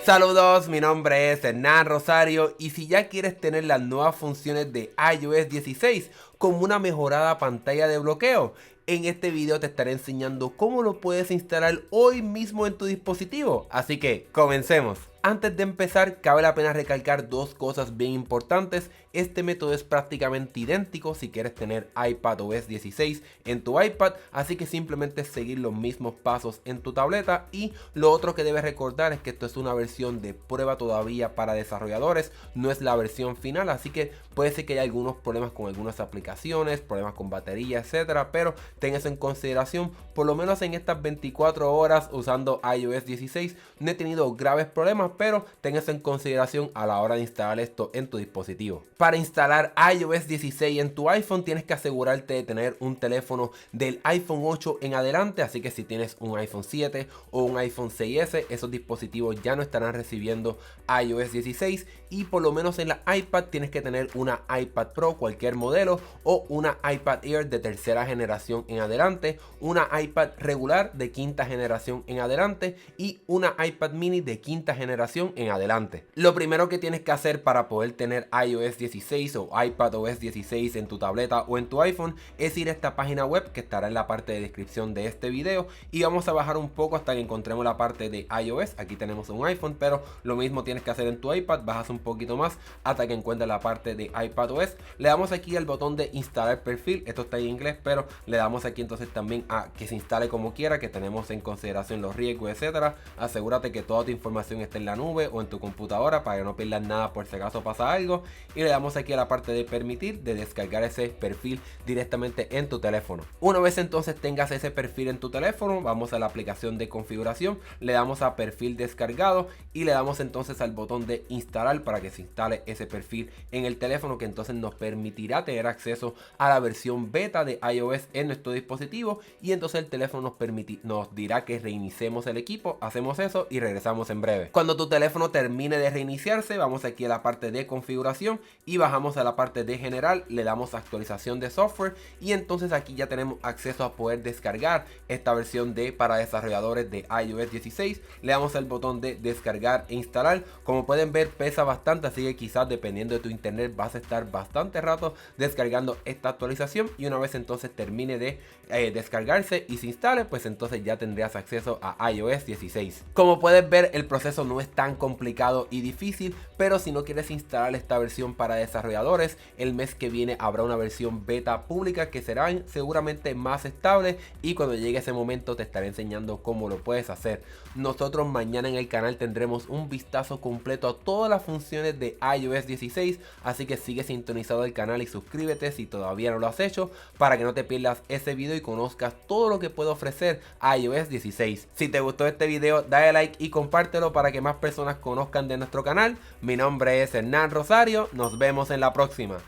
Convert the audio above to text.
Saludos, mi nombre es Hernán Rosario y si ya quieres tener las nuevas funciones de iOS 16 como una mejorada pantalla de bloqueo, en este video te estaré enseñando cómo lo puedes instalar hoy mismo en tu dispositivo, así que comencemos. Antes de empezar, cabe la pena recalcar dos cosas bien importantes. Este método es prácticamente idéntico si quieres tener iPadOS 16 en tu iPad, así que simplemente seguir los mismos pasos en tu tableta. Y lo otro que debes recordar es que esto es una versión de prueba todavía para desarrolladores, no es la versión final, así que puede ser que haya algunos problemas con algunas aplicaciones, problemas con batería, etcétera, pero ten eso en consideración. Por lo menos en estas 24 horas usando iOS 16 no he tenido graves problemas, pero ten eso en consideración a la hora de instalar esto en tu dispositivo. Para instalar iOS 16 en tu iPhone tienes que asegurarte de tener un teléfono del iPhone 8 en adelante, así que si tienes un iPhone 7 o un iPhone 6S, esos dispositivos ya no estarán recibiendo iOS 16, y por lo menos en la iPad tienes que tener una iPad Pro cualquier modelo o una iPad Air de tercera generación en adelante, una iPad regular de quinta generación en adelante y una iPad mini de quinta generación en adelante. Lo primero que tienes que hacer para poder tener iOS 16 o iPadOS 16 en tu tableta o en tu iPhone es ir a esta página web que estará en la parte de descripción de este video, y vamos a bajar un poco hasta que encontremos la parte de iOS. Aquí tenemos un iPhone, pero lo mismo tienes que hacer en tu iPad, bajas un poquito más hasta que encuentres la parte de iPadOS. Le damos aquí al botón de instalar perfil, esto está en inglés, pero le damos aquí entonces también a que se instale como quiera, que tenemos en consideración los riesgos, etcétera. Asegúrate que toda tu información esté en la nube o en tu computadora para que no pierdas nada por si acaso pasa algo, y le damos aquí a la parte de permitir de descargar ese perfil directamente en tu teléfono. Una vez entonces tengas ese perfil en tu teléfono, vamos a la aplicación de configuración, le damos a perfil descargado y le damos entonces al botón de instalar para que se instale ese perfil en el teléfono, que entonces nos permitirá tener acceso a la versión beta de iOS en nuestro dispositivo, y entonces el teléfono nos dirá que reiniciemos el equipo. Hacemos eso y regresamos en breve. Cuando tu teléfono termine de reiniciarse, vamos aquí a la parte de configuración y bajamos a la parte de general, le damos actualización de software, y entonces aquí ya tenemos acceso a poder descargar esta versión para desarrolladores de iOS 16. Le damos el botón de descargar e instalar. Como pueden ver, pesa bastante, así que quizás dependiendo de tu internet vas a estar bastante rato descargando esta actualización, y una vez entonces termine de descargarse y se instale, pues entonces ya tendrías acceso a iOS 16. Como puedes ver, el proceso no es tan complicado y difícil, pero si no quieres instalar esta versión para desarrolladores, el mes que viene habrá una versión beta pública que será seguramente más estable, y cuando llegue ese momento te estaré enseñando cómo lo puedes hacer. Nosotros mañana en el canal tendremos un vistazo completo a todas las funciones de iOS 16, así que sigue sintonizado el canal y suscríbete si todavía no lo has hecho para que no te pierdas ese video y conozcas todo lo que puede ofrecer iOS 16. Si te gustó este video, dale like y compártelo para que más personas conozcan de nuestro canal. Mi nombre es Hernán Rosario, nos vemos en la próxima.